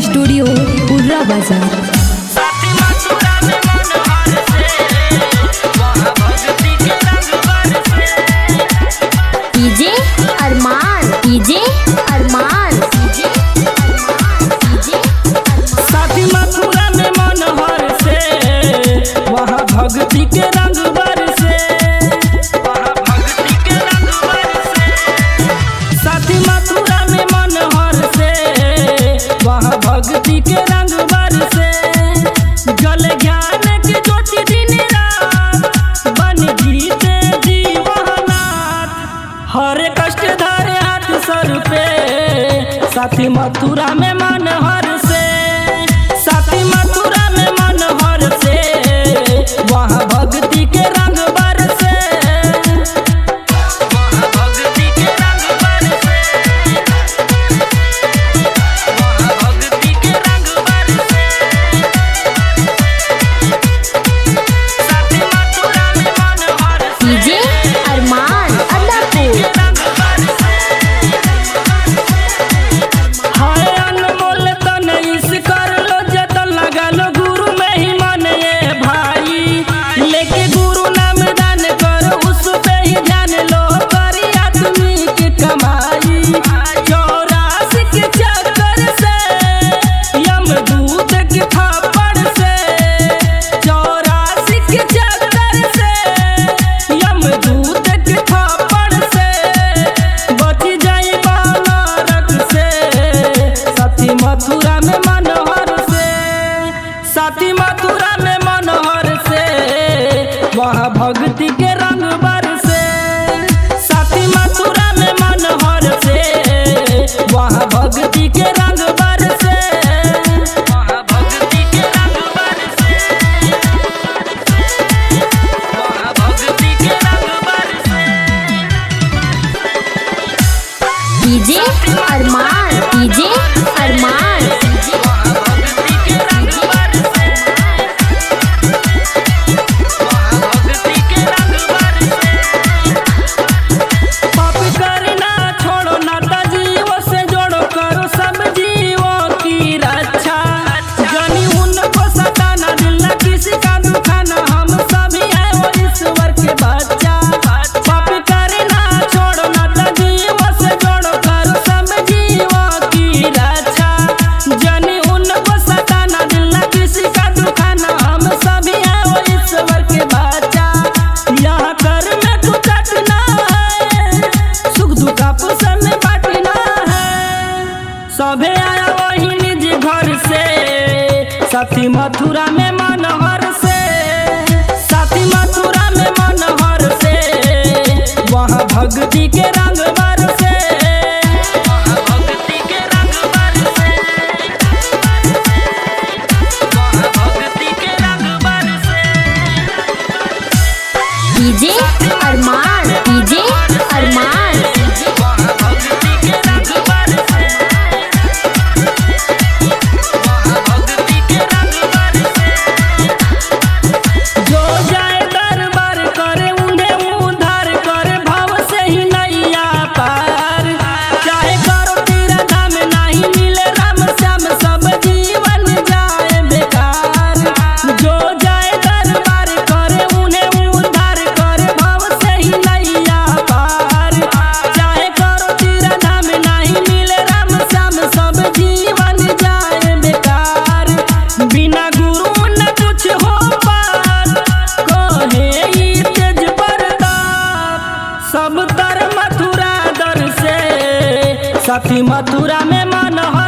Studio Urra बाजार। DJ अरमान, DJ अरमान, DJ साथी मथुरा में मनोहर से वहाँ भक्ति के रंग बरसे, वहाँ भक्ति के रंग बरसे। साथी मथुरा में मनोहर से वहाँ भक्ति के रंग बरसे। जल ज्ञान की ज्योति दिन रात बन जीते जीवनाथ। हरे कष्ट धरे हाथ सर पे साथी मथुरा में मनोहर से, साथी मथुरा में मनोहर से वहाँ भक्ति के रंग बरसे, वहाँ भक्ति के रंग बरसे, वहाँ भक्ति के रंग बरसे। साथी मथुरा में मनोहर से डीजे अरमान अदापुर। हाय अनमोल तन इस कर लो जतन लगा लो गुरु में ही मन ये भाई। लेके गुरु नाम दान करो उस पे ही ध्यान लो करी आदमी की कमाई। 84 के चक्कर से यमदूत के थप्पड़ से, 84 के चक्कर से यमदूत के थप्पड़ से बच जाई बालक से। साथी मथुरा में मनोहर से, साथी मथुरा में मनोहर से वहाँ भक्ति के रंग बरसे। साथी मथुरा में मनोहर से वहाँ भक्ति के रंग बरसे, वहाँ भक्ति के रंग बरसे, वहाँ भक्ति के रंग बरसे। डीजे अरमान, डीजे अरमान, वहाँ भक्ति के रंग बरसे, वहाँ भक्ति के रंग बरसे। पाप करना छोड़ो नाता जीवों से जोड़ो करो सब जीवों की रक्षा। जानी उनको सताना दिल न किसी का दुखाना हम सभी हैं वो ईश्वर के बच्चा। पाप करना छोड़ो नाता जीवों से जोड़ो करो सब जीवों की रक्षा। जानी उनको सताना दिल न किसी का दुखाना हम सभी हैं वो ईश्वर के बच्चा। यहाँ कर में तू कटना है सुख दुख आपस में बांटना है। सभे आया वही निज घर से साथी मथुरा में मनोहर से, साथी मथुरा में मनोहर से वहाँ भक्ति के रंग बरसे, वहाँ भक्ति के रंग बरसे, वहाँ भक्ति के रंग बरसे। डीजे अरमान, डीजे अरमान, वहाँ भक्ति के रंग बरसे, वहाँ भक्ति के रंग बरसे। जो जाए दरबार करे उन्हें उद्धार करे भाव से ही नैया पार। चाहे करो तेरा धाम नहीं मिले राम श्याम सब जीवन जाए बेकार। जो जाए दरबार करे उन्हें उद्धार करे भाव से ही नैया पार। चाहे करो तेरा धाम नहीं मिले राम श्याम सब जीवन जाए बेकार। बिना गुरु न कुछ हो पात कहे ई तेज प्रताप। सब तर मथुरा दर से साथी मथुरा में मनोहर